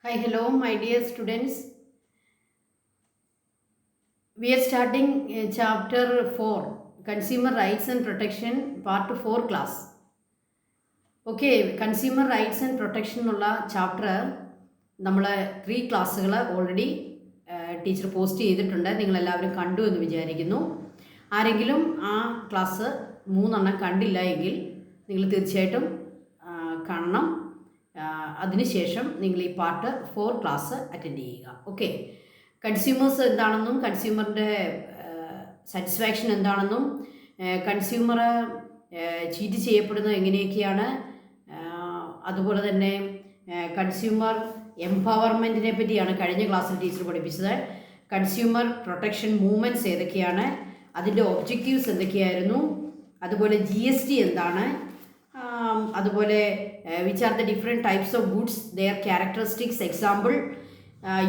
Hi, hello, my dear students. We are starting chapter 4, Consumer Rights and Protection, part 4 class. Okay, Consumer Rights and Protection ഉള്ള chapter നമ്മൾ 3 ക്ലാസ്സുകൾ already teacher post ചെയ്തിട്ടുണ്ട്. നിങ്ങളെല്ലാവരും കണ്ടു എന്ന് വിചാരിക്കുന്നു. ആരെങ്കിലും ആ ക്ലാസ് 3 കണ്ടില്ല എങ്കിൽ നിങ്ങൾ തീർച്ചയായിട്ടും കാണണം. അതിനുശേഷം നിങ്ങൾ ഈ പാർട്ട് 4 ക്ലാസ് അറ്റൻഡ് ചെയ്യുക. ഓക്കെ, കൺസ്യൂമേഴ്സ് എന്താണെന്നും കൺസ്യൂമറിൻ്റെ സാറ്റിസ്ഫാക്ഷൻ എന്താണെന്നും കൺസ്യൂമർ ചീറ്റ് ചെയ്യപ്പെടുന്നത് എങ്ങനെയൊക്കെയാണ്, അതുപോലെ തന്നെ കൺസ്യൂമർ എംപവർമെൻറ്റിനെ പറ്റിയാണ് കഴിഞ്ഞ ക്ലാസ്സിൽ ടീച്ചർ പഠിപ്പിച്ചത്. കൺസ്യൂമർ പ്രൊട്ടക്ഷൻ മൂവ്മെൻറ്റ്സ് ഏതൊക്കെയാണ്, അതിൻ്റെ ഒബ്ജക്റ്റീവ്സ് എന്തൊക്കെയായിരുന്നു, അതുപോലെ GST എന്താണ്, അതുപോലെ which are the different types of goods, their characteristics, example,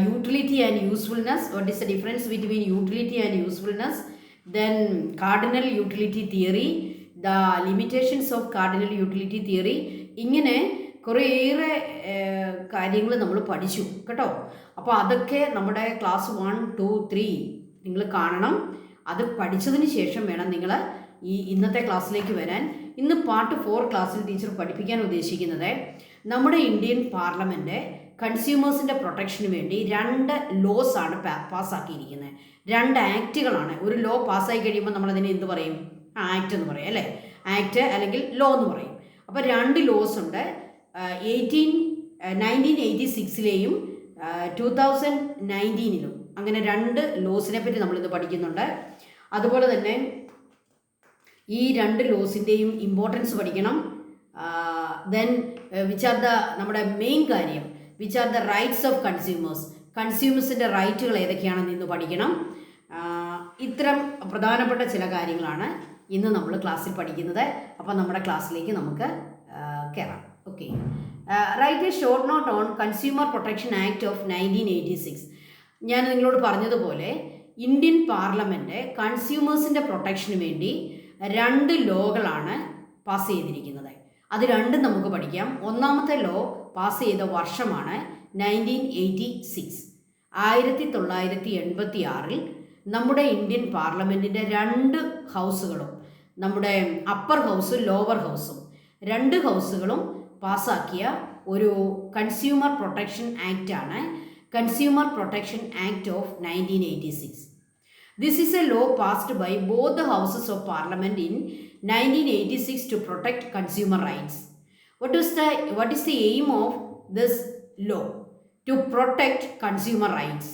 utility and usefulness, what is the difference between utility and usefulness, then cardinal utility theory, the limitations of cardinal utility theory. ഇങ്ങനെ കുറേയേറെ കാര്യങ്ങൾ നമ്മൾ പഠിച്ചു കേട്ടോ. അപ്പോൾ അതൊക്കെ നമ്മുടെ class 1, 2, 3 നിങ്ങൾ കാണണം. അത് പഠിച്ചതിന് ശേഷം വേണം നിങ്ങൾ ഇന്നത്തെ ക്ലാസ്സിലേക്ക് വരാൻ. ഇന്ന് പാർട്ട് 4 ക്ലാസ്സിൽ ടീച്ചർ പഠിപ്പിക്കാൻ ഉദ്ദേശിക്കുന്നത് നമ്മുടെ ഇന്ത്യൻ പാർലമെൻറ്റ് കൺസ്യൂമേഴ്സിൻ്റെ പ്രൊട്ടക്ഷന് വേണ്ടി 2 ലോസ് ആണ് പാസ്സാക്കിയിരിക്കുന്നത്. 2 ആക്റ്റുകളാണ്. ഒരു ലോ പാസ്സായി കഴിയുമ്പോൾ നമ്മളതിനെ എന്ത് പറയും? ആക്ട് എന്ന് പറയും അല്ലേ? ആക്ട് അല്ലെങ്കിൽ ലോ എന്ന് പറയും. അപ്പോൾ 2 ലോസ് ഉണ്ട്. 1986 2019 അങ്ങനെ 2 ലോസിനെ പറ്റി നമ്മളിത് പഠിക്കുന്നുണ്ട്. അതുപോലെ തന്നെ ഈ 2 ലോസിൻ്റെയും ഇമ്പോർട്ടൻസ് പഠിക്കണം. ദെൻ വിച്ച് ആർ ദ നമ്മുടെ മെയിൻ കാര്യം, which are the rights of consumers, കൺസ്യൂമേഴ്സിൻ്റെ റൈറ്റുകൾ ഏതൊക്കെയാണെന്ന് ഇന്ന് പഠിക്കണം. ഇത്തരം പ്രധാനപ്പെട്ട ചില കാര്യങ്ങളാണ് ഇന്ന് നമ്മൾ ക്ലാസ്സിൽ പഠിക്കുന്നത്. അപ്പോൾ നമ്മുടെ ക്ലാസ്സിലേക്ക് നമുക്ക് കയറാം. Okay, write a short note on consumer protection act of 1986. ഞാൻ നിങ്ങളോട് പറഞ്ഞതുപോലെ ഇന്ത്യൻ പാർലമെൻറ്റ് കൺസ്യൂമേഴ്സിൻ്റെ പ്രൊട്ടക്ഷന് വേണ്ടി 2 ലോകളാണ് പാസ് ചെയ്തിരിക്കുന്നത്. അത് 2 നമുക്ക് പഠിക്കാം. ഒന്നാമത്തെ ലോ പാസ് ചെയ്ത വർഷമാണ് 1986. 1986 നമ്മുടെ ഇന്ത്യൻ പാർലമെൻറ്റിൻ്റെ 2 ഹൗസുകളും, നമ്മുടെ അപ്പർ ഹൗസും ലോവർ ഹൗസും 2 ഹൗസുകളും പാസ്സാക്കിയ ഒരു കൺസ്യൂമർ പ്രൊട്ടക്ഷൻ ആക്റ്റാണ് consumer protection act of 1986. This is a law passed by both the houses of parliament in 1986 to protect consumer rights. What is the aim of this law? To protect consumer rights.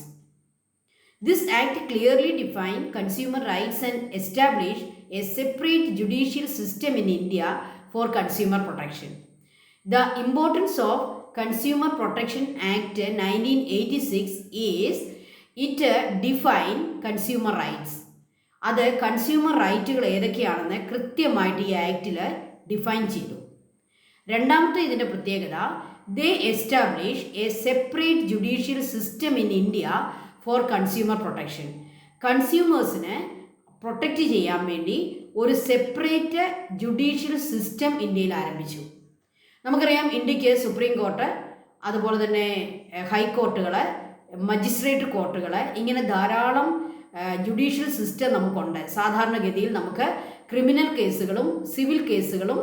This act clearly defined consumer rights and established a separate judicial system in India for consumer protection. The importance of Consumer Protection Act 1986 is it define consumer rights. അത് consumer റൈറ്റുകൾ ഏതൊക്കെയാണെന്ന് കൃത്യമായിട്ട് ഈ ആക്റ്റിൽ define ചെയ്തു. രണ്ടാമത്തെ ഇതിൻ്റെ പ്രത്യേകത, they establish a separate judicial system in India for consumer protection. കൺസ്യൂമേഴ്സിനെ പ്രൊട്ടക്റ്റ് ചെയ്യാൻ വേണ്ടി ഒരു സെപ്പറേറ്റ് ജുഡീഷ്യൽ സിസ്റ്റം ഇന്ത്യയിൽ ആരംഭിച്ചു. നമുക്കറിയാം, ഇന്ത്യക്ക് സുപ്രീം കോർട്ട്, അതുപോലെ തന്നെ ഹൈക്കോർട്ടുകൾ, മജിസ്ട്രേറ്റ് കോർട്ടുകൾ, ഇങ്ങനെ ധാരാളം ജുഡീഷ്യൽ സിസ്റ്റം നമുക്കുണ്ട്. സാധാരണഗതിയിൽ നമുക്ക് ക്രിമിനൽ കേസുകളും സിവിൽ കേസുകളും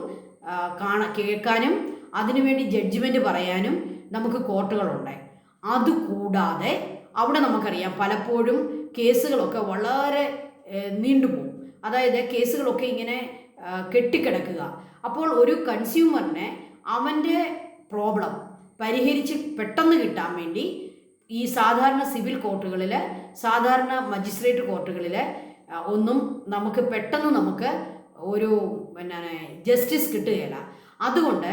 കേൾക്കാനും അതിനുവേണ്ടി ജഡ്ജ്മെൻറ്റ് പറയാനും നമുക്ക് കോർട്ടുകളുണ്ട്. അതുകൂടാതെ അവിടെ നമുക്കറിയാം പലപ്പോഴും കേസുകളൊക്കെ വളരെ നീണ്ടുപോകും. അതായത് കേസുകളൊക്കെ ഇങ്ങനെ കെട്ടിക്കിടക്കുക. അപ്പോൾ ഒരു കൺസ്യൂമറിനെ അവൻ്റെ പ്രോബ്ലം പരിഹരിച്ച് പെട്ടെന്ന് കിട്ടാൻ വേണ്ടി ഈ സാധാരണ സിവിൽ കോർട്ടുകളിൽ, സാധാരണ മജിസ്ട്രേറ്റ് കോർട്ടുകളിൽ ഒന്നും നമുക്ക് പെട്ടെന്ന് നമുക്ക് ഒരു ജസ്റ്റിസ് കിട്ടുകയില്ല. അതുകൊണ്ട്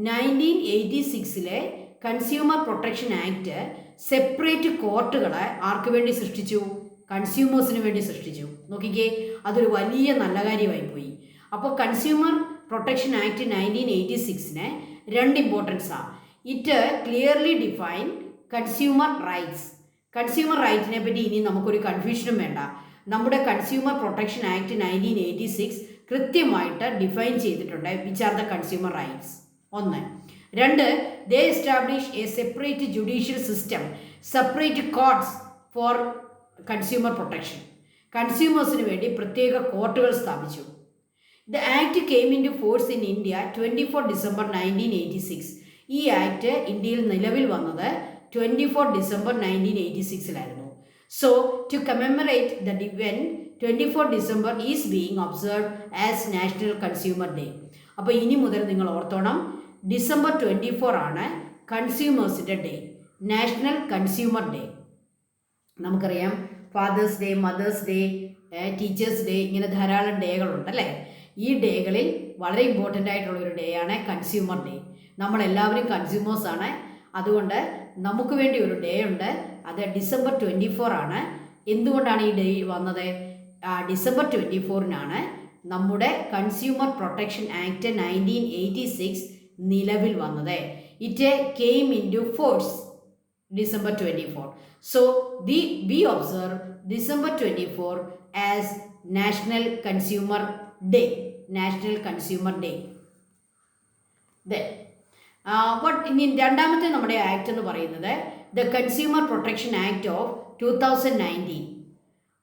1986 കൺസ്യൂമർ പ്രൊട്ടക്ഷൻ ആക്ട് സെപ്പറേറ്റ് കോർട്ടുകളെ ആർക്ക് വേണ്ടി സൃഷ്ടിച്ചു? കൺസ്യൂമേഴ്സിന് വേണ്ടി സൃഷ്ടിച്ചു. നോക്കിക്കേ, അതൊരു വലിയ നല്ല കാര്യമായി പോയി. അപ്പോൾ കൺസ്യൂമർ പ്രൊട്ടക്ഷൻ ആക്ട് 1986 2 ഇമ്പോർട്ടൻസാണ്. It clearly define consumer rights. Consumer റൈറ്റിനെ പറ്റി ഇനി നമുക്കൊരു കൺഫ്യൂഷനും വേണ്ട. നമ്മുടെ കൺസ്യൂമർ പ്രൊട്ടക്ഷൻ ആക്ട് 1986 കൃത്യമായിട്ട് ഡിഫൈൻ ചെയ്തിട്ടുണ്ട് which are the consumer rights. 1. 2, they establish a separate judicial system, separate courts for consumer protection. കൺസ്യൂമേഴ്സിന് വേണ്ടി പ്രത്യേക കോർട്ടുകൾ സ്ഥാപിച്ചു. The act came into force in India 24 December 1986. ഈ ആക്ട് ഇന്ത്യയിൽ നിലവിൽ വന്നത് 24 ഡിസംബർ 1986-ലായിരുന്നു. So to commemorate the event 24 December is being observed as national consumer day. അപ്പോൾ ഇനി മുതൽ നിങ്ങൾ ഓർത്തോണം, ഡിസംബർ 24 ആണ് കൺസ്യൂമേഴ്സിൻ്റെ ഡേ, നാഷണൽ കൺസ്യൂമർ ഡേ. നമുക്കറിയാം father's day, mother's day, teacher's day, ഇങ്ങനെ ധാരാളം ഡേകളുണ്ട് അല്ലേ. ഈ ഡേകളിൽ വളരെ ഇമ്പോർട്ടൻ്റ് ആയിട്ടുള്ളൊരു ഡേ ആണ് കൺസ്യൂമർ ഡേ. നമ്മളെല്ലാവരും കൺസ്യൂമേഴ്സാണ്, അതുകൊണ്ട് നമുക്ക് വേണ്ടി ഒരു ഡേ ഉണ്ട്, അത് ഡിസംബർ 24 ആണ്. എന്തുകൊണ്ടാണ് ഈ ഡേ വന്നത്? ഡിസംബർ 24-നാണ് നമ്മുടെ കൺസ്യൂമർ പ്രൊട്ടക്ഷൻ ആക്ട് 1986 നിലവിൽ വന്നത്. It came into force December 24. So we observe December 24 as National Consumer Day. National Consumer Day. Then ഇനി രണ്ടാമത്തെ നമ്മുടെ ആക്ട് എന്ന് പറയുന്നത് the consumer protection act of 2019.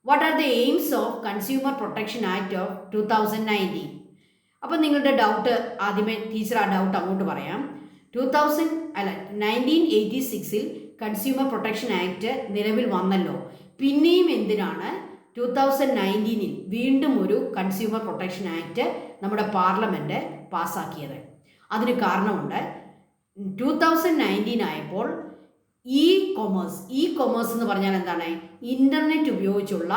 What are the aims of consumer protection act of 2019? അപ്പം നിങ്ങളുടെ doubt ആദ്യമേ teacher ആ doubt അങ്ങോട്ട് പറയാം. 1986-ൽ കൺസ്യൂമർ പ്രൊട്ടക്ഷൻ ആക്ട് നിലവിൽ വന്നല്ലോ, പിന്നെയും എന്തിനാണ് 2019-ൽ വീണ്ടും ഒരു കൺസ്യൂമർ പ്രൊട്ടക്ഷൻ ആക്ട് നമ്മുടെ പാർലമെൻറ്റ് പാസ്സാക്കിയത്? അതിന് കാരണമുണ്ട്. 2019 ആയപ്പോൾ ഇ കൊമേഴ്സ് എന്ന് പറഞ്ഞാൽ എന്താണ്? ഇൻ്റർനെറ്റ് ഉപയോഗിച്ചുള്ള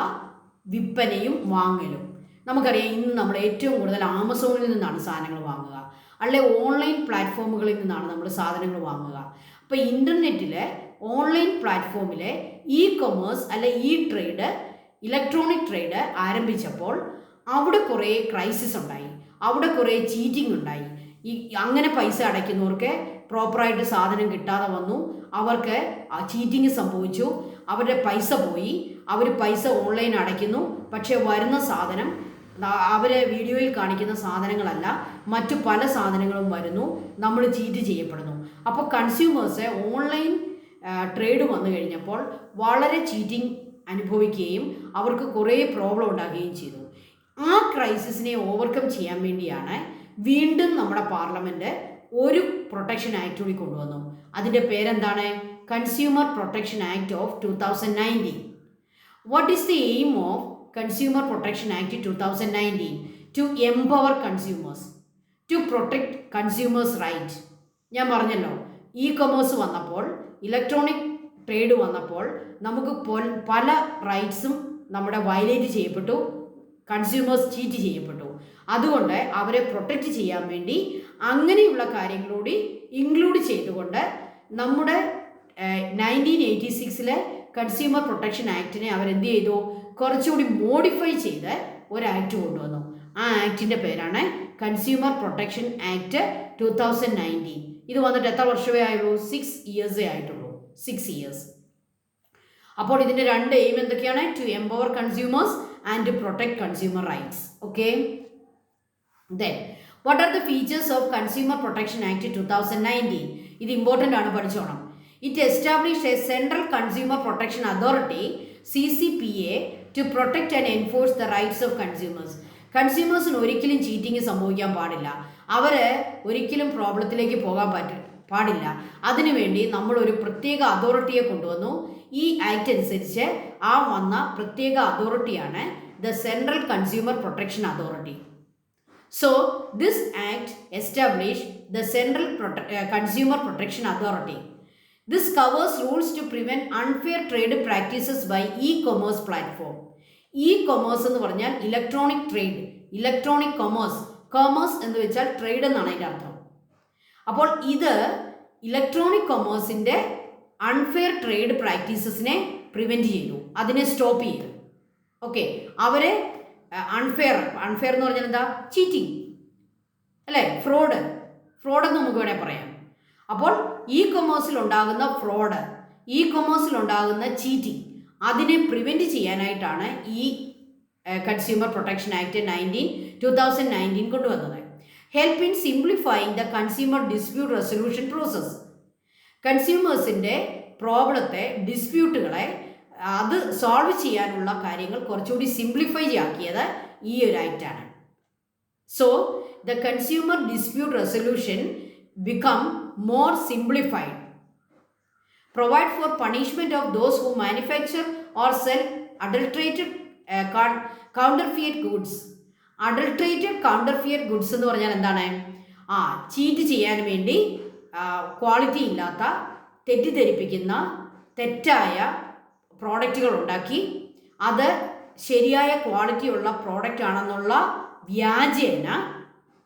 വിൽപ്പനയും വാങ്ങലും. നമുക്കറിയാം, ഇന്ന് നമ്മൾ ഏറ്റവും കൂടുതൽ ആമസോണിൽ നിന്നാണ് സാധനങ്ങൾ വാങ്ങുക, അല്ലെ ഓൺലൈൻ പ്ലാറ്റ്ഫോമുകളിൽ നിന്നാണ് നമ്മൾ സാധനങ്ങൾ വാങ്ങുക. അപ്പോൾ ഇൻ്റർനെറ്റിൽ ഓൺലൈൻ പ്ലാറ്റ്ഫോമിൽ ഇ കൊമേഴ്സ് അല്ലെ ഇ ട്രേഡ്, ഇലക്ട്രോണിക് ട്രേഡ് ആരംഭിച്ചപ്പോൾ അവിടെ കുറേ ക്രൈസിസ് ഉണ്ടായി, അവിടെ കുറേ ചീറ്റിംഗ് ഉണ്ടായി. അങ്ങനെ പൈസ അടയ്ക്കുന്നവർക്ക് പ്രോപ്പറായിട്ട് സാധനം കിട്ടാതെ വന്നു, അവർക്ക് ചീറ്റിംഗ് സംഭവിച്ചു, അവരുടെ പൈസ പോയി, അവർ പൈസ ഓൺലൈൻ അടയ്ക്കുന്നു, പക്ഷേ വരുന്ന സാധനം അവർ വീഡിയോയിൽ കാണിക്കുന്ന സാധനങ്ങളല്ല, മറ്റു പല സാധനങ്ങളും വരുന്നു, നമ്മൾ ചീറ്റ് ചെയ്യപ്പെടുന്നു. അപ്പോൾ കൺസ്യൂമേഴ്സ് ഓൺലൈൻ ട്രേഡ് വന്നു കഴിഞ്ഞപ്പോൾ വളരെ ചീറ്റിംഗ് അനുഭവിക്കുകയും അവർക്ക് കുറേ പ്രോബ്ലം ഉണ്ടാകുകയും ചെയ്തു. ആ ക്രൈസിസിനെ ഓവർകം ചെയ്യാൻ വേണ്ടിയാണ് വീണ്ടും നമ്മുടെ പാർലമെൻറ്റ് ഒരു പ്രൊട്ടക്ഷൻ ആക്ട് കൂടി കൊണ്ടുവന്നു. അതിൻ്റെ പേരെന്താണ്? Consumer protection act of 2019. What is the aim of consumer protection act 2019? To empower consumers, to protect consumers right. ഞാൻ പറഞ്ഞല്ലോ, ഇ കൊമേഴ്സ് വന്നപ്പോൾ, ഇലക്ട്രോണിക് ട്രേഡ് വന്നപ്പോൾ നമുക്ക് പല റൈറ്റ്സും നമ്മുടെ വയലേറ്റ് ചെയ്യപ്പെട്ടു, കൺസ്യൂമേഴ്സ് ചീറ്റ് ചെയ്യപ്പെട്ടു. അതുകൊണ്ട് അവരെ പ്രൊട്ടക്റ്റ് ചെയ്യാൻ വേണ്ടി അങ്ങനെയുള്ള കാര്യങ്ങളൂടി ഇൻക്ലൂഡ് ചെയ്തുകൊണ്ട് നമ്മുടെ 1986-ലെ കൺസ്യൂമർ പ്രൊട്ടക്ഷൻ ആക്ടിനെ അവരെന്ത് ചെയ്തു? കുറച്ചുകൂടി മോഡിഫൈ ചെയ്ത് ഒരു ആക്ട് കൊണ്ടുവന്നു. ആ ആക്ടിൻ്റെ പേരാണ് കൺസ്യൂമർ പ്രൊട്ടക്ഷൻ ആക്ട് 2019. ഇത് വന്നിട്ട് എത്ര വർഷമേ ആയുള്ളൂ? 6 ഇയേഴ്സേ ആയിട്ടുള്ളൂ. 6 ഇയേഴ്സ്. അപ്പോൾ ഇതിൻ്റെ രണ്ട് എയിം എന്തൊക്കെയാണ്? To empower consumers and to protect consumer rights. Okay, then what are the features of consumer protection act 2019? ഇത് ഇമ്പോർട്ടൻ്റ് ആണ്, പഠിച്ചോണം. It establish a central consumer protection authority CCPA to protect and enforce the rights of consumers. കൺസ്യൂമേഴ്സിന് ഒരിക്കലും cheating സംഭവിക്കാൻ പാടില്ല, അവർ ഒരിക്കലും പ്രോബ്ലത്തിലേക്ക് പോകാൻ പാടില്ല. അതിനുവേണ്ടി നമ്മളൊരു പ്രത്യേക അതോറിറ്റിയെ കൊണ്ടുവന്നു. ഈ ആക്ട് അനുസരിച്ച് ആ വന്ന പ്രത്യേക അതോറിറ്റിയാണ് the central consumer protection authority. So this act establish the central consumer protection authority. This covers rules to prevent unfair trade practices by e-commerce platform. E-commerce എന്ന് പറഞ്ഞാൽ electronic trade, electronic commerce. Commerce എന്ന് വെച്ചാൽ trade എന്നാണ് അതിൻ്റെ അർത്ഥം. അപ്പോൾ ഇത് electronic കൊമേഴ്സിൻ്റെ unfair trade പ്രാക്ടീസസിനെ prevent ചെയ്തു, അതിനെ സ്റ്റോപ്പ് ചെയ്തു. ഓക്കെ, അവരെ അൺഫെയർ എന്ന് പറഞ്ഞാൽ എന്താ? ചീറ്റിംഗ് അല്ലേ, ഫ്രോഡ് എന്ന് നമുക്ക് വേണേൽ പറയാം. അപ്പോൾ ഇ കൊമേഴ്സിൽ ഉണ്ടാകുന്ന ഫ്രോഡ്, ഇ കൊമേഴ്സിൽ ഉണ്ടാകുന്ന ചീറ്റിംഗ്, അതിനെ പ്രിവെൻറ്റ് ചെയ്യാനായിട്ടാണ് ഈ കൺസ്യൂമർ പ്രൊട്ടക്ഷൻ ആക്ട് 2019 കൊണ്ടുവന്നത്. Help in simplifying the consumer dispute resolution process. കൺസ്യൂമേഴ്സിൻ്റെ പ്രോബ്ലത്തെ, ഡിസ്പ്യൂട്ടുകളെ അത് സോൾവ് ചെയ്യാനുള്ള കാര്യങ്ങൾ കുറച്ചുകൂടി സിംപ്ലിഫൈ ആക്കിയത് ഈ ഒരു ആക്റ്റാണ്. So the consumer dispute resolution become more simplified, provide for punishment of those who manufacture or sell adulterated counterfeit goods. Adulterated counterfeit goods എന്ന് പറഞ്ഞാൽ എന്താണ്? ചീറ്റ് ചെയ്യാൻ വേണ്ടി ക്വാളിറ്റി ഇല്ലാത്ത, തെറ്റിദ്ധരിപ്പിക്കുന്ന, തെറ്റായ പ്രോഡക്റ്റുകൾ ഉണ്ടാക്കി അത് ശരിയായ ക്വാളിറ്റിയുള്ള പ്രോഡക്റ്റ് ആണെന്നുള്ള വ്യാജേന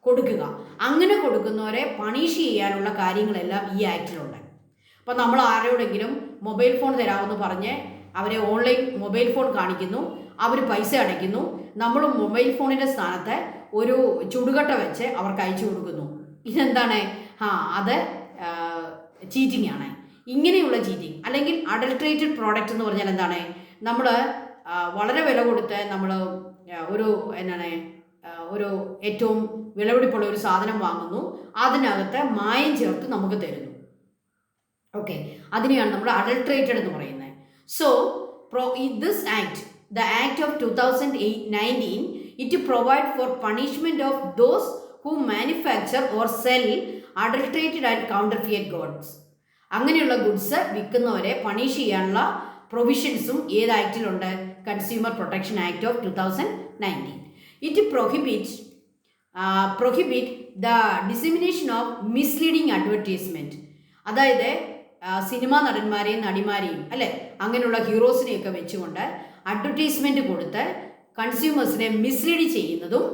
കൊടുക്കുക. അങ്ങനെ കൊടുക്കുന്നവരെ പണിഷ് ചെയ്യാനുള്ള കാര്യങ്ങളെല്ലാം ഈ ആക്റ്റിലുണ്ട്. അപ്പോൾ നമ്മൾ ആരോടെങ്കിലും മൊബൈൽ ഫോൺ തരാമെന്ന് പറഞ്ഞ് അവരെ ഓൺലൈൻ മൊബൈൽ ഫോൺ കാണിക്കുന്നു, അവർ പൈസ അടയ്ക്കുന്നു, നമ്മൾ മൊബൈൽ ഫോണിൻ്റെ സ്ഥാനത്ത് ഒരു ചുടുകട്ട വെച്ച് അവർക്ക് അയച്ചു കൊടുക്കുന്നു. ഇതെന്താണ്? അത് ചീറ്റിംഗ് ആണ്. ഇങ്ങനെയുള്ള ചീറ്റിംഗ് അല്ലെങ്കിൽ അഡൾട്രേറ്റഡ് പ്രോഡക്റ്റ് എന്ന് പറഞ്ഞാൽ എന്താണ്? നമ്മൾ വളരെ വില കൊടുത്ത് നമ്മൾ ഒരു ഏറ്റവും വിലപിടിപ്പുള്ള ഒരു സാധനം വാങ്ങുന്നു, അതിനകത്ത് മായം ചേർത്ത് നമുക്ക് തരുന്നു. ഓക്കെ, അതിനെയാണ് നമ്മൾ അഡൾട്രേറ്റഡ് എന്ന് പറയുന്നത്. So this act, the act of 2019, it provide for punishment of those who manufacture or sell adulterated and counterfeit goods. അങ്ങനെയുള്ള ഗുഡ്സ് വിൽക്കുന്നവരെ പണിഷ് ചെയ്യാനുള്ള പ്രൊവിഷൻസും ഏത് ആക്റ്റിലുണ്ട്? Consumer protection act of 2019. It prohibit the dissemination of misleading advertisement. അതായത് cinema നടന്മാരെയും നടിമാരെയും അല്ലേ, അങ്ങനെയുള്ള ഹീറോസിനെയൊക്കെ വെച്ചുകൊണ്ട് അഡ്വർടൈസ്മെൻറ്റ് കൊടുത്ത് കൺസ്യൂമേഴ്സിനെ മിസ്ലീഡ് ചെയ്യുന്നതും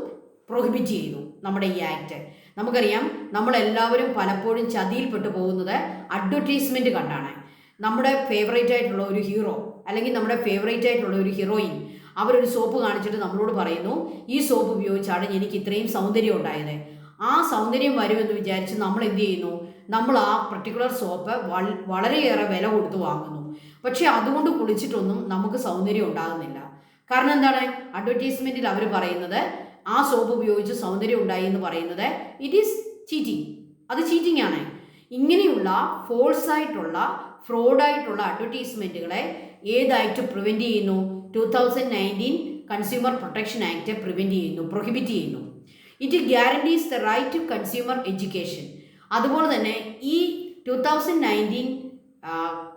പ്രൊഹിബിറ്റ് ചെയ്തു നമ്മുടെ ഈ ആക്ട്. നമുക്കറിയാം, നമ്മളെല്ലാവരും പലപ്പോഴും ചതിയിൽപ്പെട്ടു പോകുന്നത് അഡ്വർടൈസ്മെൻറ്റ് കണ്ടാണ്. നമ്മുടെ ഫേവറേറ്റ് ആയിട്ടുള്ള ഒരു ഹീറോ അല്ലെങ്കിൽ നമ്മുടെ ഫേവറേറ്റ് ആയിട്ടുള്ള ഒരു ഹീറോയിൻ അവരൊരു സോപ്പ് കാണിച്ചിട്ട് നമ്മളോട് പറയുന്നു, ഈ സോപ്പ് ഉപയോഗിച്ചാണ് എനിക്ക് ഇത്രയും സൗന്ദര്യം ഉണ്ടായത്. ആ സൗന്ദര്യം വരുമെന്ന് വിചാരിച്ച് നമ്മൾ എന്ത് ചെയ്യുന്നു? നമ്മൾ ആ പർട്ടിക്കുലർ സോപ്പ് വളരെയേറെ വില കൊടുത്ത് വാങ്ങുന്നു. പക്ഷേ അതുകൊണ്ട് കുളിച്ചിട്ടൊന്നും നമുക്ക് സൗന്ദര്യം ഉണ്ടാകുന്നില്ല. കാരണം എന്താണ്? അഡ്വർടൈസ്മെൻറ്റിൽ അവർ പറയുന്നത് ആ സോപ്പ് ഉപയോഗിച്ച് സൗന്ദര്യം ഉണ്ടായി എന്ന് പറയുന്നത് ഇറ്റ് ഈസ് ചീറ്റിംഗ്. അത് ചീറ്റിംഗ് ആണ്. ഇങ്ങനെയുള്ള ഫോൾസായിട്ടുള്ള ഫ്രോഡായിട്ടുള്ള അഡ്വർടൈസ്മെൻറ്റുകളെ ഏതായിട്ട് പ്രിവെൻറ്റ് ചെയ്യുന്നു? 2019 കൺസ്യൂമർ പ്രൊട്ടക്ഷൻ ആക്ട് പ്രിവെൻറ്റ് ചെയ്യുന്നു, പ്രൊഹിബിറ്റ് ചെയ്യുന്നു. It guarantees the right to consumer education. അതുപോലെ തന്നെ ഈ 2019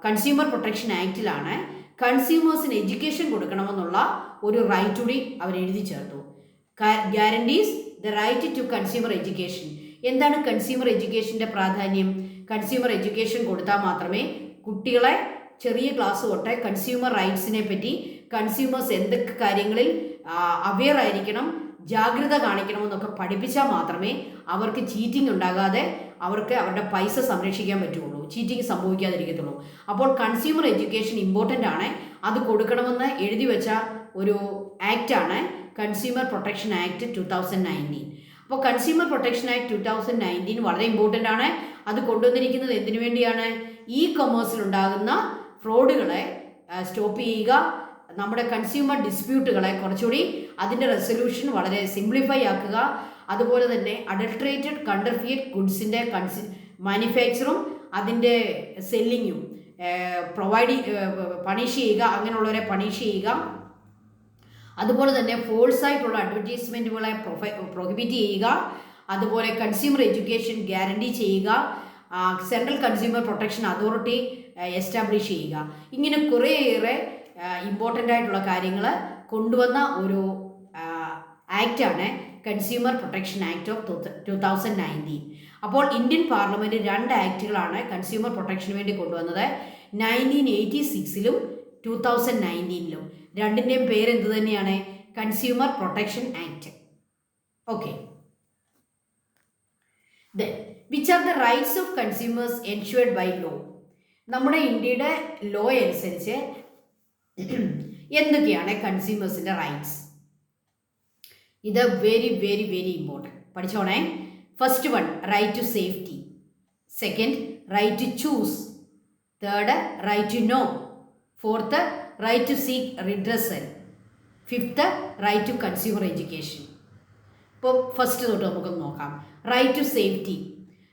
കൺസ്യൂമർ പ്രൊട്ടക്ഷൻ ആക്റ്റിലാണ് കൺസ്യൂമേഴ്സിന് എഡ്യൂക്കേഷൻ കൊടുക്കണമെന്നുള്ള ഒരു റൈറ്റ് കൂടി അവർ എഴുതി ചേർത്തു. Guarantees the right to consumer education. എന്താണ് കൺസ്യൂമർ എഡ്യൂക്കേഷൻ്റെ പ്രാധാന്യം? കൺസ്യൂമർ എഡ്യൂക്കേഷൻ കൊടുത്താൽ മാത്രമേ കുട്ടികളെ ചെറിയ ക്ലാസ് തൊട്ട് കൺസ്യൂമർ റൈറ്റ്സിനെ പറ്റി, കൺസ്യൂമേഴ്സ് എന്തൊക്കെ കാര്യങ്ങളിൽ അവെയർ ആയിരിക്കണം, ജാഗ്രത കാണിക്കണമെന്നൊക്കെ പഠിപ്പിച്ചാൽ മാത്രമേ അവർക്ക് ചീറ്റിംഗ് ഉണ്ടാകാതെ അവർക്ക് അവരുടെ പൈസ സംരക്ഷിക്കാൻ പറ്റുള്ളൂ, ചീറ്റിംഗ് സംഭവിക്കാതിരിക്കത്തുള്ളൂ. അപ്പോൾ കൺസ്യൂമർ എഡ്യൂക്കേഷൻ ഇമ്പോർട്ടൻ്റ് ആണ്. അത് കൊടുക്കണമെന്ന് എഴുതി വെച്ച ഒരു ആക്റ്റാണ് കൺസ്യൂമർ പ്രൊട്ടക്ഷൻ ആക്ട് 2019. അപ്പോൾ കൺസ്യൂമർ പ്രൊട്ടക്ഷൻ ആക്ട് 2019 വളരെ ഇമ്പോർട്ടൻ്റ് ആണ്. അത് കൊണ്ടുവന്നിരിക്കുന്നത് എന്തിനു വേണ്ടിയാണ്? ഇ കൊമേഴ്സിലുണ്ടാകുന്ന ഫ്രോഡുകളെ സ്റ്റോപ്പ് ചെയ്യുക, നമ്മുടെ കൺസ്യൂമർ ഡിസ്പ്യൂട്ടുകളെ കുറച്ചുകൂടി അതിൻ്റെ റെസൊല്യൂഷൻ വളരെ സിംപ്ലിഫൈ ആക്കുക, അതുപോലെ തന്നെ അഡൾട്രേറ്റഡ് കണ്ടർഫിയറ്റ് ഗുഡ്സിൻ്റെ മാനുഫാക്ചറും അതിൻ്റെ സെല്ലിങ്ങും പണിഷ് ചെയ്യുക, അങ്ങനെയുള്ളവരെ പണിഷ് ചെയ്യുക. അതുപോലെ തന്നെ ഫോൾസായിട്ടുള്ള അഡ്വർടൈസ്മെൻറ്റുകളെ പ്രൊഹിബിറ്റ് ചെയ്യുക. അതുപോലെ കൺസ്യൂമർ എഡ്യൂക്കേഷൻ ഗ്യാരണ്ടി ചെയ്യുക. Central consumer protection authority establish ചെയ്യുക. ഇങ്ങനെ കുറേയേറെ ഇമ്പോർട്ടൻ്റ് ആയിട്ടുള്ള കാര്യങ്ങൾ കൊണ്ടുവന്ന ഒരു ആക്റ്റാണ് കൺസ്യൂമർ പ്രൊട്ടക്ഷൻ ആക്ട് ഓഫ് 2019. അപ്പോൾ ഇന്ത്യൻ പാർലമെൻറ്റ് 2 ആക്റ്റുകളാണ് കൺസ്യൂമർ പ്രൊട്ടക്ഷന് വേണ്ടി കൊണ്ടുവന്നത്. 1986 2019 രണ്ടിൻ്റെയും പേര് എന്ത് തന്നെയാണ്? Consumer protection act. Okay, then which are the rights of consumers ensured by law? നമ്മുടെ ഇന്ത്യയുടെ ലോ അനുസരിച്ച് എന്തൊക്കെയാണ് കൺസ്യൂമേഴ്സിൻ്റെ റൈറ്റ്സ്? ഇത് വെരി വെരി വെരി ഇമ്പോർട്ടൻറ്റ്, പഠിച്ചോണേ. First one, right to safety. Second, right to choose. Third, right to know. Fourth, right to seek redressal. Fifth, right to consumer education. ഇപ്പോൾ first തൊട്ട് നമുക്കൊന്ന് നോക്കാം. Right to safety.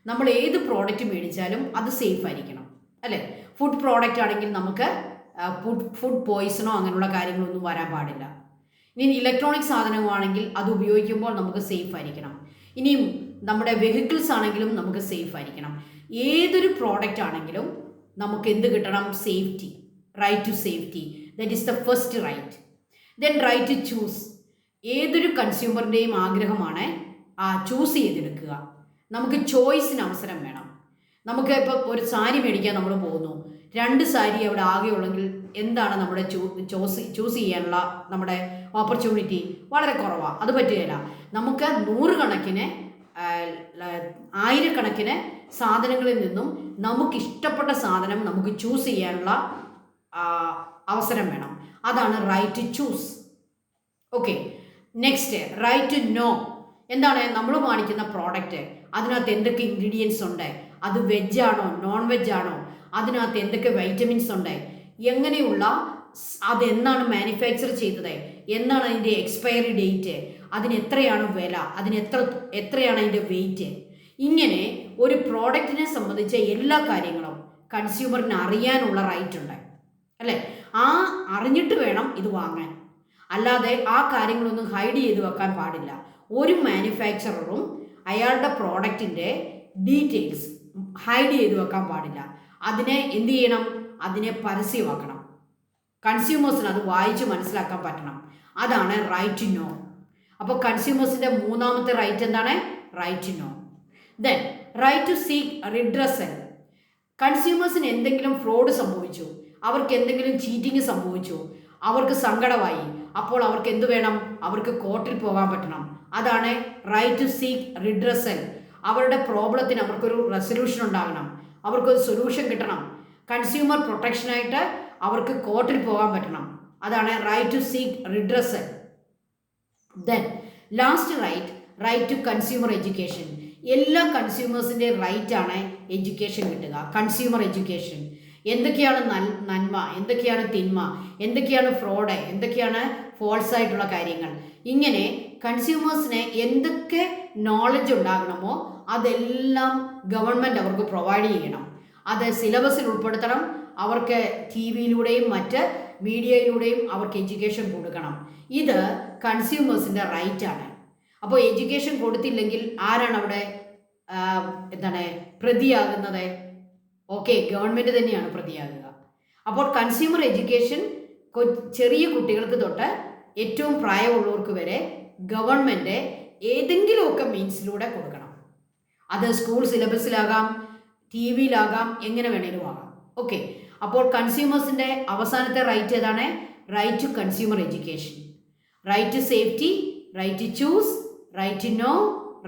നമ്മൾ ഏത് product മേടിച്ചാലും അത് safe ആയിരിക്കണം. അല്ലേ? ഫുഡ് പ്രോഡക്റ്റ് ആണെങ്കിൽ നമുക്ക് ഫുഡ് പോയിസണോ അങ്ങനെയുള്ള കാര്യങ്ങളൊന്നും വരാൻ പാടില്ല. ഇനി ഇലക്ട്രോണിക് സാധനമാണെങ്കിൽ അത് ഉപയോഗിക്കുമ്പോൾ നമുക്ക് സേഫ് ആയിരിക്കണം. ഇനിയും നമ്മുടെ വെഹിക്കിൾസ് ആണെങ്കിലും നമുക്ക് സേഫ് ആയിരിക്കണം. ഏതൊരു പ്രോഡക്റ്റ് ആണെങ്കിലും നമുക്ക് എന്ത് കിട്ടണം? Safety, right to safety. That is the first right. Then right to choose. ഏതൊരു കൺസ്യൂമറിൻ്റെയും ആഗ്രഹമാണ് ചൂസ് ചെയ്തെടുക്കുക. നമുക്ക് ചോയ്സിന് അവസരം വേണം. നമുക്ക് ഇപ്പോൾ ഒരു സാരി മേടിക്കാൻ നമ്മൾ പോകുന്നു, 2 സാരി അവിടെ ആകെയുള്ളെങ്കിൽ എന്താണ് നമ്മുടെ ചൂസ് ചെയ്യാനുള്ള നമ്മുടെ ഓപ്പർച്യൂണിറ്റി വളരെ കുറവാണ്. അത് പറ്റുകയില്ല. നമുക്ക് 100 കണക്കിന് 1000 കണക്കിന് സാധനങ്ങളിൽ നിന്നും നമുക്കിഷ്ടപ്പെട്ട സാധനം നമുക്ക് ചൂസ് ചെയ്യാനുള്ള അവസരം വേണം. അതാണ് right to choose. Okay, next right to know. എന്താണ് നമ്മൾ വാങ്ങിക്കുന്ന പ്രോഡക്റ്റ്, അതിനകത്ത് എന്തൊക്കെ ഇൻഗ്രീഡിയൻസ് ഉണ്ട്, അത് വെജാണോ നോൺ വെജാണോ, അതിനകത്ത് എന്തൊക്കെ വൈറ്റമിൻസ് ഉണ്ട്, എങ്ങനെയുള്ള അതെന്നാണ് മാനുഫാക്ചർ ചെയ്തത്, എന്നാണ് അതിൻ്റെ എക്സ്പയറി ഡേറ്റ്, അതിന് എത്രയാണ് വില, അതിന് എത്രയാണ് അതിൻ്റെ വെയിറ്റ്. ഇങ്ങനെ ഒരു പ്രോഡക്റ്റിനെ സംബന്ധിച്ച എല്ലാ കാര്യങ്ങളും കൺസ്യൂമറിന് അറിയാനുള്ള റൈറ്റ് ഉണ്ട്, അല്ലേ? അറിഞ്ഞിട്ട് വേണം ഇത് വാങ്ങാൻ. അല്ലാതെ ആ കാര്യങ്ങളൊന്നും ഹൈഡ് ചെയ്ത് വെക്കാൻ പാടില്ല. ഒരു മാനുഫാക്ചററും അയാളുടെ പ്രോഡക്റ്റിൻ്റെ ഡീറ്റെയിൽസ് ഹൈഡ് ചെയ്ത് വെക്കാൻ പാടില്ല. അതിനെ എന്ത് ചെയ്യണം? അതിനെ പരസ്യമാക്കണം. കൺസ്യൂമേഴ്സിന് അത് വായിച്ച് മനസ്സിലാക്കാൻ പറ്റണം. അതാണ് റൈറ്റ് ടു നോ. അപ്പോൾ കൺസ്യൂമേഴ്സിൻ്റെ മൂന്നാമത്തെ റൈറ്റ് എന്താണ്? Right to know. Then right to seek redressal. കൺസ്യൂമേഴ്സിന് എന്തെങ്കിലും ഫ്രോഡ് സംഭവിച്ചു, അവർക്ക് എന്തെങ്കിലും ചീറ്റിങ് സംഭവിച്ചു, അവർക്ക് സങ്കടമായി, അപ്പോൾ അവർക്ക് എന്ത് വേണം? അവർക്ക് കോർട്ടിൽ പോകാൻ പറ്റണം. അതാണ് റൈറ്റ് ടു സീക്ക് റിഡ്രസൽ. അവരുടെ പ്രോബ്ലത്തിന് അവർക്കൊരു റെസൊല്യൂഷൻ ഉണ്ടാകണം, അവർക്കൊരു സൊല്യൂഷൻ കിട്ടണം. കൺസ്യൂമർ പ്രൊട്ടക്ഷനായിട്ട് അവർക്ക് കോർട്ടിൽ പോകാൻ പറ്റണം. അതാണ് right to seek redressal. Then last right to consumer education. എല്ലാ കൺസ്യൂമേഴ്സിൻ്റെ റൈറ്റാണ് എഡ്യൂക്കേഷൻ കിട്ടുക. Consumer education. എന്തൊക്കെയാണ് നന്മ, എന്തൊക്കെയാണ് തിന്മ, എന്തൊക്കെയാണ് ഫ്രോഡ്, എന്തൊക്കെയാണ് ഫോൾസ് ആയിട്ടുള്ള കാര്യങ്ങൾ, ഇങ്ങനെ കൺസ്യൂമേഴ്സിന് എന്തൊക്കെ നോളജ് ഉണ്ടാകണമോ അതെല്ലാം ഗവൺമെൻറ് അവർക്ക് പ്രൊവൈഡ് ചെയ്യണം. അത് സിലബസിൽ ഉൾപ്പെടുത്തണം. അവർക്ക് ടി വിയിലൂടെയും മറ്റ് മീഡിയയിലൂടെയും അവർക്ക് എഡ്യൂക്കേഷൻ കൊടുക്കണം. ഇത് കൺസ്യൂമേഴ്സിൻ്റെ റൈറ്റാണ്. അപ്പോൾ എഡ്യൂക്കേഷൻ കൊടുത്തില്ലെങ്കിൽ ആരാണ് അവിടെ പ്രതിയാകുന്നത്? ഓക്കെ, ഗവൺമെൻറ് തന്നെയാണ് പ്രതിയാകുക. അപ്പോൾ കൺസ്യൂമർ എഡ്യൂക്കേഷൻ ചെറിയ കുട്ടികൾക്ക് തൊട്ട് ഏറ്റവും പ്രായമുള്ളവർക്ക് വരെ ഗവൺമെൻറ് ഏതെങ്കിലുമൊക്കെ മീൻസിലൂടെ കൊടുക്കണം. അത് സ്കൂൾ സിലബസിലാകാം, ടി വിയിലാകാം, എങ്ങനെ വേണേലും ആകാം. ഓക്കെ, അപ്പോൾ കൺസ്യൂമേഴ്സിൻ്റെ അവസാനത്തെ റൈറ്റ് ഏതാണ്? Right to consumer education. Right to safety, right to choose, right to know,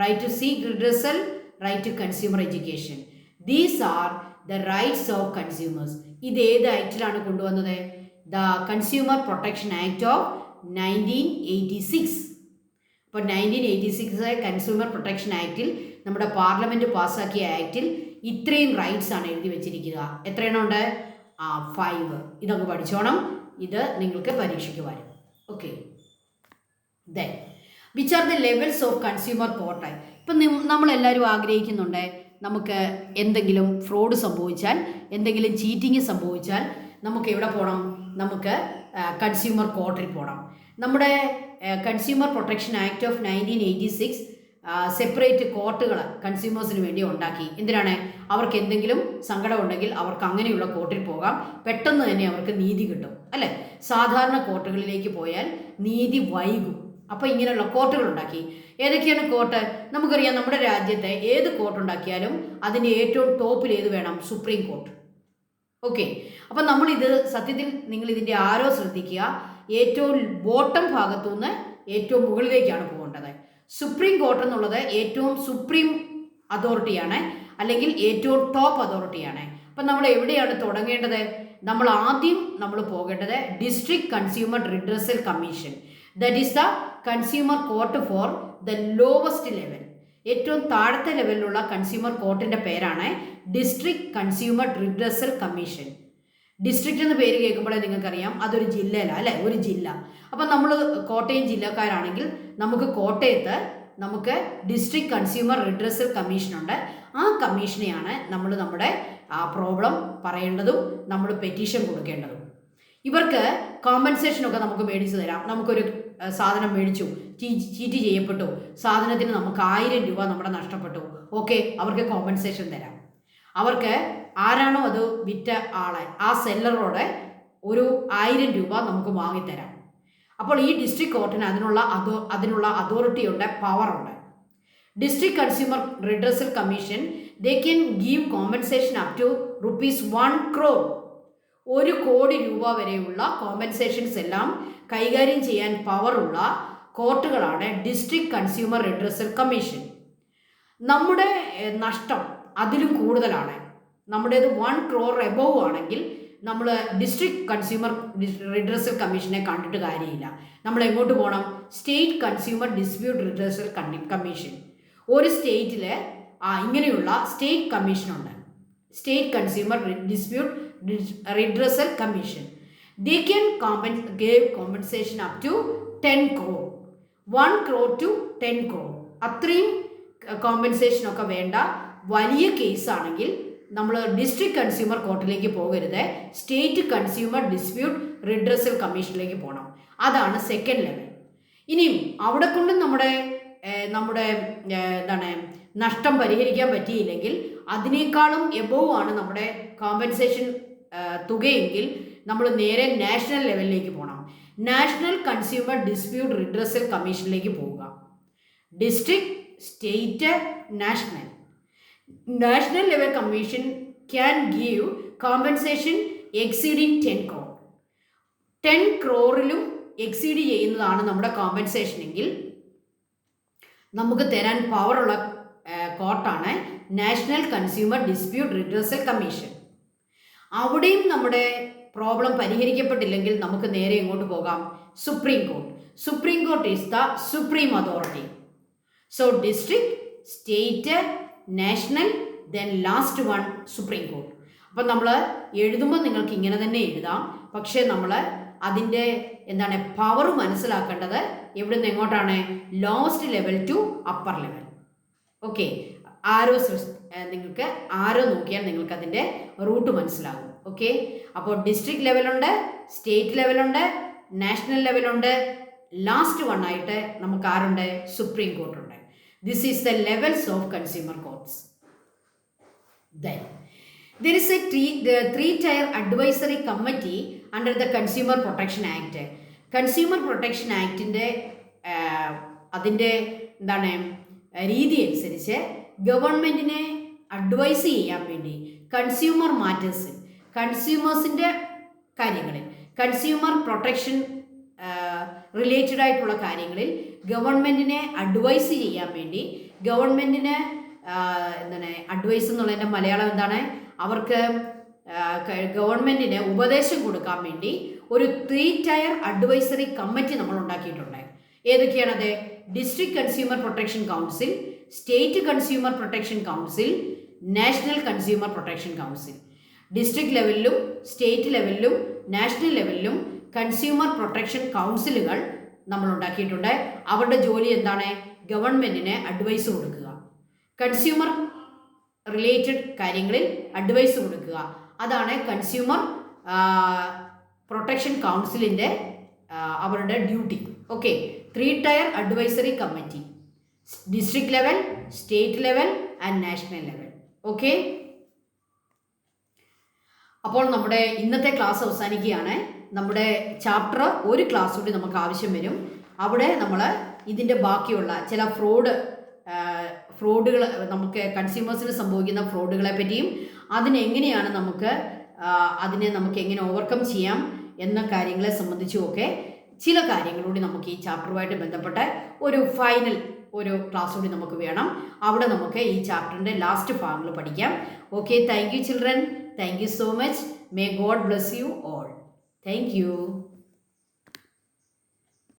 right to seek redressal, right to consumer education. These are the rights of consumers. ഇത് ഏത് ആക്റ്റിലാണ് കൊണ്ടുവന്നത്? The consumer protection act of 1986. അപ്പോൾ 1986 consumer protection ആക്റ്റിൽ, നമ്മുടെ parliament പാസ്സാക്കിയ ആക്റ്റിൽ ഇത്രയും rights ആണ് എഴുതി വെച്ചിരിക്കുക. എത്രയെണ്ണം ഉണ്ട്? 5. ഇതൊക്കെ പഠിച്ചോണം. ഇത് നിങ്ങൾക്ക് പരീക്ഷയ്ക്ക് വരും. Okay, then which are the levels of consumer court. ഇപ്പം നമ്മളെല്ലാവരും ആഗ്രഹിക്കുന്നുണ്ട് നമുക്ക് എന്തെങ്കിലും ഫ്രോഡ് സംഭവിച്ചാൽ, എന്തെങ്കിലും ചീറ്റിങ് സംഭവിച്ചാൽ നമുക്ക് എവിടെ പോകണം? നമുക്ക് കൺസ്യൂമർ കോർട്ടിൽ പോകണം. നമ്മുടെ consumer protection act of 1986 separate കോർട്ടുകൾ കൺസ്യൂമേഴ്സിന് വേണ്ടി ഉണ്ടാക്കി. എന്തിനാണ്? അവർക്ക് എന്തെങ്കിലും സങ്കടം ഉണ്ടെങ്കിൽ അവർക്ക് അങ്ങനെയുള്ള കോർട്ടിൽ പോകാം, പെട്ടെന്ന് തന്നെ അവർക്ക് നീതി കിട്ടും, അല്ലേ? സാധാരണ കോർട്ടുകളിലേക്ക് പോയാൽ നീതി വൈകും. അപ്പോൾ ഇങ്ങനെയുള്ള കോർട്ടുകൾ ഉണ്ടാക്കി. ഏതൊക്കെയാണ് കോർട്ട്? നമുക്കറിയാം, നമ്മുടെ രാജ്യത്തെ ഏത് കോർട്ട് ഉണ്ടാക്കിയാലും അതിൻ്റെ ഏറ്റവും ടോപ്പിൽ ഏത് വേണം? Supreme court. ഓക്കെ, അപ്പം നമ്മളിത് സത്യത്തിൽ നിങ്ങൾ ഇതിൻ്റെ ആരോ ശ്രദ്ധിക്കുക, ഏറ്റവും ബോട്ടം ഭാഗത്തുനിന്ന് ഏറ്റവും മുകളിലേക്കാണ് പോകേണ്ടത്. സുപ്രീം കോർട്ട് എന്നുള്ളത് ഏറ്റവും സുപ്രീം അതോറിറ്റിയാണ്, അല്ലെങ്കിൽ ഏറ്റവും ടോപ്പ് അതോറിറ്റിയാണ്. അപ്പം നമ്മൾ എവിടെയാണ് തുടങ്ങേണ്ടത്? നമ്മൾ ആദ്യം പോകേണ്ടത് district consumer redressal commission. That is the consumer court for the lowest level. ഏറ്റവും താഴത്തെ ലെവലിലുള്ള കൺസ്യൂമർ കോർട്ടിൻ്റെ പേരാണ് district consumer redressal commission. District എന്ന് പേര് കേൾക്കുമ്പോഴേ നിങ്ങൾക്കറിയാം അതൊരു ജില്ലയിലാണ്, അല്ലേ? ഒരു ജില്ല. അപ്പം നമ്മൾ കോട്ടയം ജില്ലക്കാരാണെങ്കിൽ നമുക്ക് കോട്ടയത്ത് ഡിസ്ട്രിക്ട് കൺസ്യൂമർ റിഡ്രസൽ കമ്മീഷനുണ്ട്. ആ കമ്മീഷനെയാണ് നമ്മൾ നമ്മുടെ ആ പ്രോബ്ലം പറയേണ്ടതും നമ്മൾ പെറ്റീഷൻ കൊടുക്കേണ്ടതും. ഇവർക്ക് കോമ്പൻസേഷനൊക്കെ നമുക്ക് മേടിച്ചു തരാം. നമുക്കൊരു സാധനം മേടിച്ചു, ചീറ്റ് ചെയ്യപ്പെട്ടു, സാധനത്തിന് നമുക്ക് 1000 രൂപ നമ്മുടെ നഷ്ടപ്പെട്ടു, ഓക്കെ, അവർക്ക് കോമ്പൻസേഷൻ തരാം. അവർക്ക് ആരാണോ അത് വിറ്റ ആളെ, ആ സെല്ലറോടെ ഒരു 1000 രൂപ നമുക്ക് വാങ്ങിത്തരാം. അപ്പോൾ ഈ ഡിസ്ട്രിക്ട് കോർട്ടിന് അതിനുള്ള അതോറിറ്റി ഉണ്ട്, പവറുണ്ട്. District consumer redressal commission they can give compensation up to ₹1 crore. 1 കോടി രൂപ വരെയുള്ള കോമ്പൻസേഷൻസ് എല്ലാം കൈകാര്യം ചെയ്യാൻ പവറുള്ള കോർട്ടുകളാണ് ഡിസ്ട്രിക്ട് കൺസ്യൂമർ റിഡ്രസൽ കമ്മീഷൻ. നമ്മുടെ നഷ്ടം അതിലും കൂടുതലാണ്, നമ്മുടേത് 1 crore എബോവ് ആണെങ്കിൽ നമ്മൾ ഡിസ്ട്രിക്ട് കൺസ്യൂമർ റിഡ്രസൽ കമ്മീഷനെ കണ്ടിട്ട് കാര്യമില്ല. നമ്മൾ എങ്ങോട്ട് പോകണം? State consumer dispute redressal commission. ഒരു സ്റ്റേറ്റിൽ ഇങ്ങനെയുള്ള സ്റ്റേറ്റ് കമ്മീഷനുണ്ട്, state consumer dispute redressal commission. They can gave compensation up to 10 crore, 1 crore to 10 crore. അത്രയും കോമ്പൻസേഷനൊക്കെ വേണ്ട വലിയ കേസാണെങ്കിൽ നമ്മൾ ഡിസ്ട്രിക്ട് കൺസ്യൂമർ കോർട്ടിലേക്ക് പോകരുത്, സ്റ്റേറ്റ് കൺസ്യൂമർ ഡിസ്പ്യൂട്ട് റിഡ്രസൽ കമ്മീഷനിലേക്ക് പോകണം. അതാണ് സെക്കൻഡ് ലെവൽ. ഇനിയും അവിടെ കൊണ്ടും നമ്മുടെ എന്താണ് നഷ്ടം പരിഹരിക്കാൻ പറ്റിയില്ലെങ്കിൽ അതിനേക്കാളും എബോവ് ആണ് നമ്മുടെ കോമ്പൻസേഷൻ തുകയെങ്കിൽ നമ്മൾ നേരെ നാഷണൽ ലെവലിലേക്ക് പോകണം. നാഷണൽ കൺസ്യൂമർ ഡിസ്പ്യൂട്ട് റിഡ്രസൽ കമ്മീഷനിലേക്ക് പോവുക. District, state, national level commission can give compensation exceeding 10 crore. 10 crore exceed ചെയ്യുന്നതാണ് നമ്മുടെ കോമ്പൻസേഷൻ എങ്കിൽ നമുക്ക് തരാൻ പവറുള്ള കോർട്ടാണ് national consumer dispute redressal commission. അവിടെയും നമ്മുടെ പ്രോബ്ലം പരിഹരിക്കപ്പെട്ടില്ലെങ്കിൽ നമുക്ക് നേരെ ഇങ്ങോട്ട് പോകാം, supreme court. Supreme court is the supreme authority. So district, state, national, then last one supreme court. അപ്പം നമ്മൾ എഴുതുമ്പോൾ നിങ്ങൾക്ക് ഇങ്ങനെ തന്നെ എഴുതാം, പക്ഷേ നമ്മൾ അതിൻ്റെ പവർ മനസ്സിലാക്കേണ്ടത് എവിടെ നിന്ന് എങ്ങോട്ടാണ്? Lowest level to upper level. Okay, നിങ്ങൾക്ക് ആരോ നോക്കിയാൽ നിങ്ങൾക്ക് അതിൻ്റെ റൂട്ട് മനസ്സിലാകും. ഓക്കെ, അപ്പോൾ ഡിസ്ട്രിക്ട് ലെവലുണ്ട്, സ്റ്റേറ്റ് ലെവലുണ്ട്, നാഷണൽ ലെവലുണ്ട്, ലാസ്റ്റ് വൺ ആയിട്ട് നമുക്ക് ആരുണ്ട്? സുപ്രീം കോർട്ടുണ്ട്. This is the levels of consumer courts. Then there is a three-tier advisory committee under the Consumer Protection Act. Consumer protection ആക്ടിൻ്റെ അതിൻ്റെ രീതി അനുസരിച്ച് ഗവൺമെൻറ്റിനെ അഡ്വൈസ് ചെയ്യാൻ വേണ്ടി കൺസ്യൂമർ മാറ്റേഴ്സിൽ, കൺസ്യൂമേഴ്സിൻ്റെ കാര്യങ്ങളിൽ, കൺസ്യൂമർ പ്രൊട്ടക്ഷൻ റിലേറ്റഡ് ആയിട്ടുള്ള കാര്യങ്ങളിൽ ഗവൺമെൻറ്റിനെ അഡ്വൈസ് ചെയ്യാൻ വേണ്ടി, ഗവൺമെൻറ്റിന് അഡ്വൈസ് എന്നുള്ളതിൻ്റെ മലയാളം എന്താണ്? അവർക്ക് ഗവൺമെൻറ്റിന് ഉപദേശം കൊടുക്കാൻ വേണ്ടി ഒരു 3-tier അഡ്വൈസറി കമ്മിറ്റി നമ്മൾ ഉണ്ടാക്കിയിട്ടുണ്ട്. ഏതൊക്കെയാണത്? District consumer protection council, state consumer protection council, national consumer protection council. District ലെവലിലും സ്റ്റേറ്റ് ലെവലിലും നാഷണൽ ലെവലിലും കൺസ്യൂമർ പ്രൊട്ടക്ഷൻ കൗൺസിലുകൾ നമ്മൾ ഉണ്ടാക്കിയിട്ടുണ്ട്. അവരുടെ ജോലി എന്താണ്? ഗവൺമെൻറ്റിന് അഡ്വൈസ് കൊടുക്കുക, കൺസ്യൂമർ റിലേറ്റഡ് കാര്യങ്ങളിൽ അഡ്വൈസ് കൊടുക്കുക. അതാണ് കൺസ്യൂമർ പ്രൊട്ടക്ഷൻ കൗൺസിലിൻ്റെ അവരുടെ duty. Okay, 3-tier advisory committee, district level, state level and national level. Okay, അപ്പോൾ നമ്മുടെ ഇന്നത്തെ ക്ലാസ് അവസാനിക്കുകയാണ്. നമ്മുടെ ചാപ്റ്റർ ഒരു ക്ലാസ് കൂടി നമുക്ക് ആവശ്യം വരും. അവിടെ നമ്മൾ ഇതിൻ്റെ ബാക്കിയുള്ള ചില ഫ്രോഡുകൾ, നമുക്ക് കൺസ്യൂമേഴ്സിന് സംഭവിക്കുന്ന ഫ്രോഡുകളെ പറ്റിയും അതിനെങ്ങനെയാണ് അതിനെ നമുക്ക് എങ്ങനെ ഓവർകം ചെയ്യാം എന്ന കാര്യങ്ങളെ സംബന്ധിച്ചുമൊക്കെ ചില കാര്യങ്ങളൂടി നമുക്ക് ഈ ചാപ്റ്ററുമായിട്ട് ബന്ധപ്പെട്ട ഒരു ഫൈനൽ ക്ലാസ് കൂടി നമുക്ക് വേണം. അവിടെ നമുക്ക് ഈ ചാപ്റ്ററിൻ്റെ ലാസ്റ്റ് ഭാഗങ്ങൾ പഠിക്കാം. Okay, thank you children, thank you so much. May God bless you all. Thank you.